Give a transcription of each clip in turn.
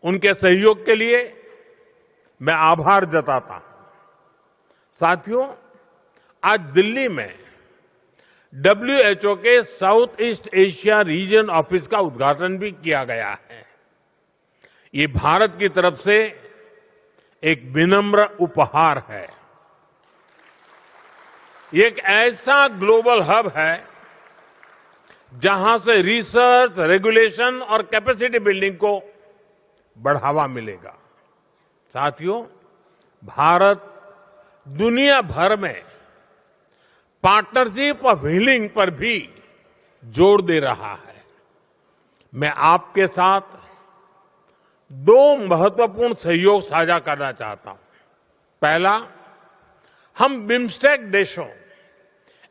उनके सहयोग के लिए मैं आभार जताता हूं। साथियों, आज दिल्ली में WHO के south east Asia region office का उद्घाटन भी किया गया है। ये भारत की तरफ से एक विनम्र उपहार है। ये एक ऐसा ग्लोबल हब है जहां से रिसर्च, रेगुलेशन और कैपेसिटी बिल्डिंग को बढ़ावा मिलेगा। साथियों, भारत दुनिया भर में पार्टनरशिप ऑफ हीलिंग पर भी जोर दे रहा है। मैं आपके साथ दो महत्वपूर्ण सहयोग साझा करना चाहता हूं। पहला, हम बिम्स्टेक देशों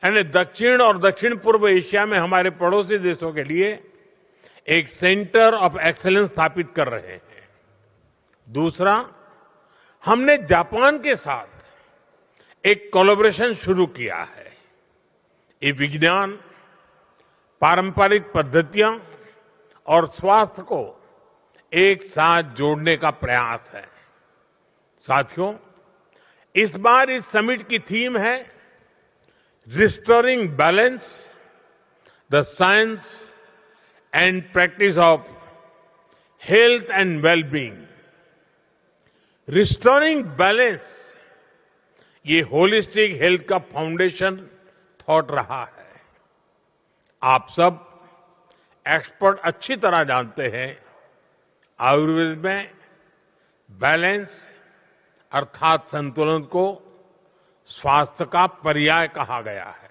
यानी दक्षिण और दक्षिण पूर्व एशिया में हमारे पड़ोसी देशों के लिए एक सेंटर ऑफ एक्सीलेंस स्थापित कर रहे हैं। दूसरा, हमने जापान के साथ एक कोलैबोरेशन शुरू किया है। ये विज्ञान, पारंपरिक पद्धतियां और स्वास्थ्य को एक साथ जोड़ने का प्रयास है। साथियों, इस बार इस समिट की थीम है restoring balance, the science and practice of health and wellbeing. Restoring balance, ये होलिस्टिक हेल्थ का फाउंडेशन थॉट रहा है। आप सब एक्सपर्ट अच्छी तरह जानते हैं, आयुर्वेद में बैलेंस अर्थात संतुलन को स्वास्थ्य का पर्याय कहा गया है।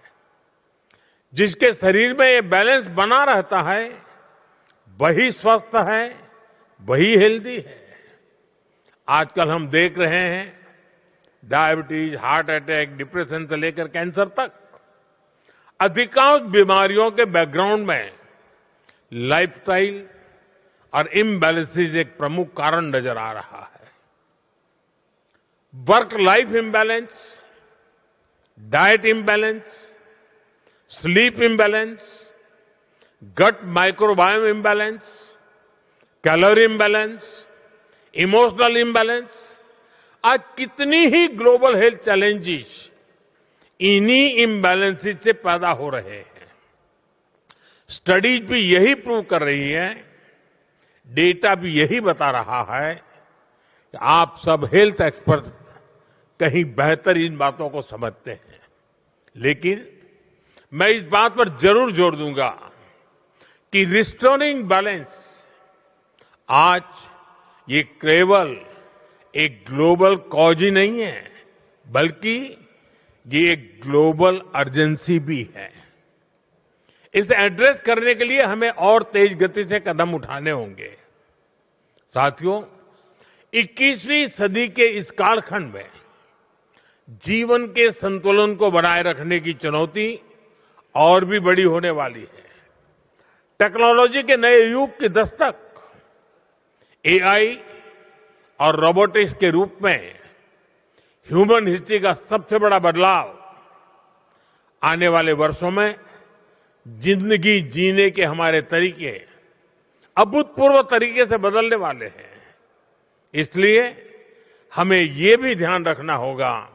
जिसके शरीर में ये बैलेंस बना रहता है वही स्वस्थ है, वही हेल्दी है। आजकल हम देख रहे हैं डायबिटीज, हार्ट अटैक, डिप्रेशन से लेकर कैंसर तक अधिकांश बीमारियों के बैकग्राउंड में लाइफस्टाइल और इम्बैलेंसेज एक प्रमुख कारण नजर आ रहा है। Work life imbalance, diet imbalance, sleep imbalance, gut microbiome imbalance, calorie imbalance, emotional imbalance, आज कितनी ही ग्लोबल हेल्थ चैलेंजेस इन्हीं इम्बैलेंसेस से पैदा हो रहे हैं। स्टडीज भी यही प्रूव कर रही है, डेटा भी यही बता रहा है कि आप सब हेल्थ एक्सपर्ट्स कहीं बेहतर इन बातों को समझते हैं। लेकिन मैं इस बात पर जरूर जोर दूंगा कि रिस्टोरिंग बैलेंस आज ये केवल एक ग्लोबल कॉज ही नहीं है, बल्कि ये एक ग्लोबल अर्जेंसी भी है। इसे एड्रेस करने के लिए हमें और तेज गति से कदम उठाने होंगे। साथियों, 21वीं सदी के इस कालखंड में जीवन के संतुलन को बनाए रखने की चुनौती और भी बड़ी होने वाली है। टेक्नोलॉजी के नए युग की दस्तक एआई और रोबोटिक्स के रूप में ह्यूमन हिस्ट्री का सबसे बड़ा बदलाव आने वाले वर्षों में जिंदगी जीने के हमारे तरीके अभूतपूर्व तरीके से बदलने वाले हैं। इसलिए हमें ये भी ध्यान रखना होगा,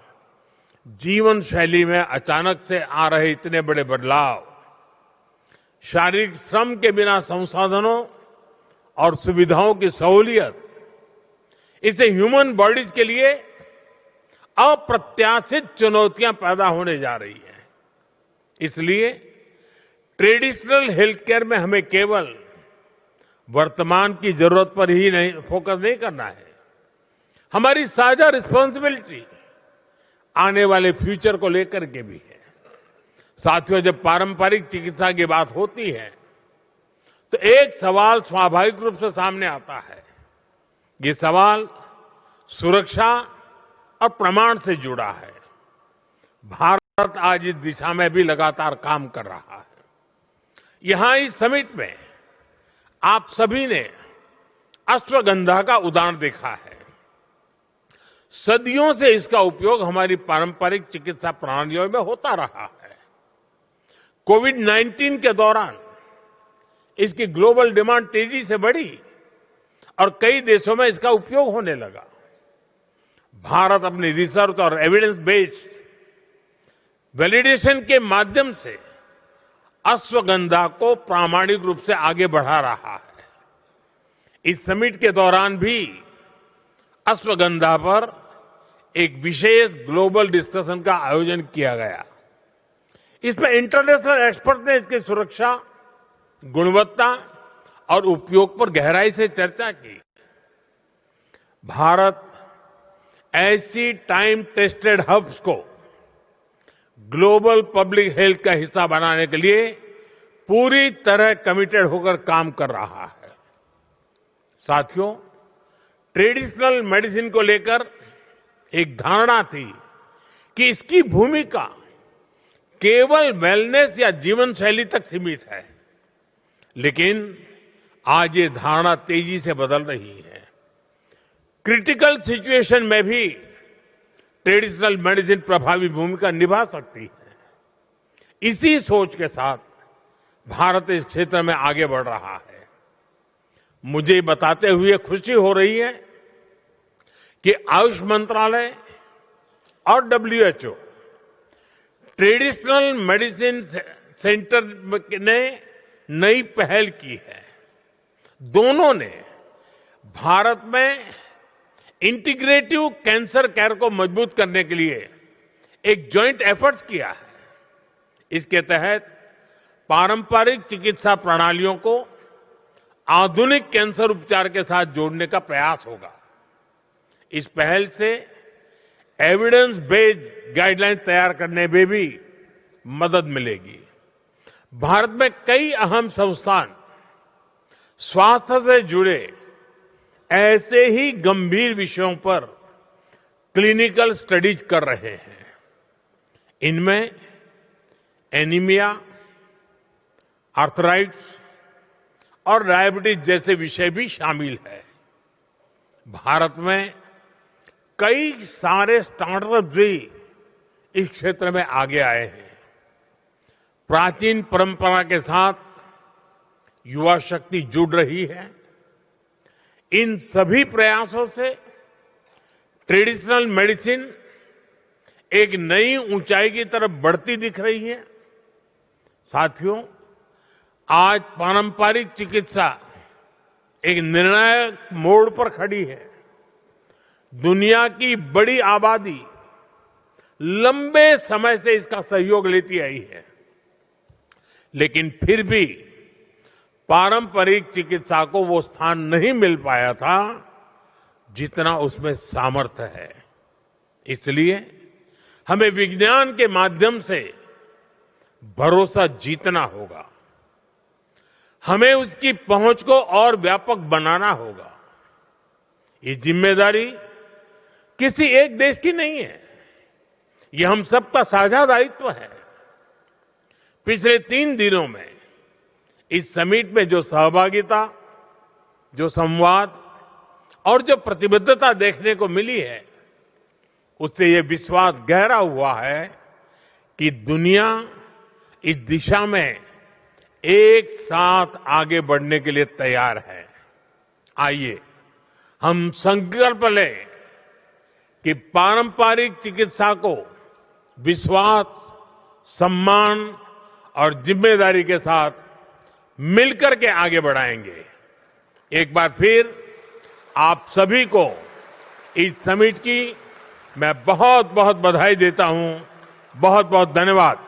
जीवन शैली में अचानक से आ रहे इतने बड़े बदलाव शारीरिक श्रम के बिना संसाधनों और सुविधाओं की सहूलियत, इससे ह्यूमन बॉडीज के लिए अप्रत्याशित चुनौतियां पैदा होने जा रही हैं। इसलिए ट्रेडिशनल हेल्थ केयर में हमें केवल वर्तमान की जरूरत पर ही नहीं फोकस नहीं करना है। हमारी साझा रिस्पांसिबिलिटी आने वाले फ्यूचर को लेकर के भी है। साथियों, जब पारंपरिक चिकित्सा की बात होती है तो एक सवाल स्वाभाविक रूप से सामने आता है। ये सवाल सुरक्षा और प्रमाण से जुड़ा है। भारत आज इस दिशा में भी लगातार काम कर रहा है। यहां इस समिट में आप सभी ने अश्वगंधा का उदाहरण देखा है। सदियों से इसका उपयोग हमारी पारंपरिक चिकित्सा प्रणालियों में होता रहा है। कोविड-19 के दौरान इसकी ग्लोबल डिमांड तेजी से बढ़ी और कई देशों में इसका उपयोग होने लगा। भारत अपनी रिसर्च और एविडेंस बेस्ड वैलिडेशन के माध्यम से अश्वगंधा को प्रामाणिक रूप से आगे बढ़ा रहा है। इस समिट के दौरान भी अश्वगंधा पर एक विशेष ग्लोबल डिस्कशन का आयोजन किया गया। इसमें इंटरनेशनल एक्सपर्ट ने इसकी सुरक्षा, गुणवत्ता और उपयोग पर गहराई से चर्चा की। भारत ऐसी टाइम टेस्टेड हब्स को ग्लोबल पब्लिक हेल्थ का हिस्सा बनाने के लिए पूरी तरह कमिटेड होकर काम कर रहा है। साथियों, ट्रेडिशनल मेडिसिन को लेकर एक धारणा थी कि इसकी भूमिका केवल वेलनेस या जीवन शैली तक सीमित है, लेकिन आज ये धारणा तेजी से बदल रही है। क्रिटिकल सिचुएशन में भी ट्रेडिशनल मेडिसिन प्रभावी भूमिका निभा सकती है। इसी सोच के साथ भारत इस क्षेत्र में आगे बढ़ रहा है। मुझे बताते हुए खुशी हो रही है कि आयुष मंत्रालय और WHO ट्रेडिशनल मेडिसिन सेंटर ने नई पहल की है। दोनों ने भारत में इंटीग्रेटिव कैंसर केयर को मजबूत करने के लिए एक जॉइंट एफर्ट्स किया है। इसके तहत पारंपरिक चिकित्सा प्रणालियों को आधुनिक कैंसर उपचार के साथ जोड़ने का प्रयास होगा। इस पहल से एविडेंस बेस्ड गाइडलाइन तैयार करने में भी मदद मिलेगी। भारत में कई अहम संस्थान स्वास्थ्य से जुड़े ऐसे ही गंभीर विषयों पर क्लिनिकल स्टडीज कर रहे हैं। इनमें एनीमिया, आर्थराइटिस और डायबिटीज जैसे विषय भी शामिल है। भारत में कई सारे स्टार्टअप भी इस क्षेत्र में आगे आए हैं। प्राचीन परंपरा के साथ युवा शक्ति जुड़ रही है। इन सभी प्रयासों से ट्रेडिशनल मेडिसिन एक नई ऊंचाई की तरफ बढ़ती दिख रही है। साथियों, आज पारंपरिक चिकित्सा एक निर्णायक मोड़ पर खड़ी है। दुनिया की बड़ी आबादी लंबे समय से इसका सहयोग लेती आई है, लेकिन फिर भी पारंपरिक चिकित्सा को वो स्थान नहीं मिल पाया था जितना उसमें सामर्थ्य है। इसलिए हमें विज्ञान के माध्यम से भरोसा जीतना होगा। हमें उसकी पहुंच को और व्यापक बनाना होगा। ये जिम्मेदारी किसी एक देश की नहीं है, ये हम सबका साझा दायित्व है। पिछले 3 दिनों में इस समिट में जो सहभागिता, जो संवाद और जो प्रतिबद्धता देखने को मिली है, उससे ये विश्वास गहरा हुआ है कि दुनिया इस दिशा में एक साथ आगे बढ़ने के लिए तैयार है। आइए हम संकल्प लें कि पारंपरिक चिकित्सा को विश्वास, सम्मान और जिम्मेदारी के साथ मिलकर के आगे बढ़ाएंगे। एक बार फिर आप सभी को इस समिट की मैं बहुत बहुत बधाई देता हूं। बहुत बहुत धन्यवाद।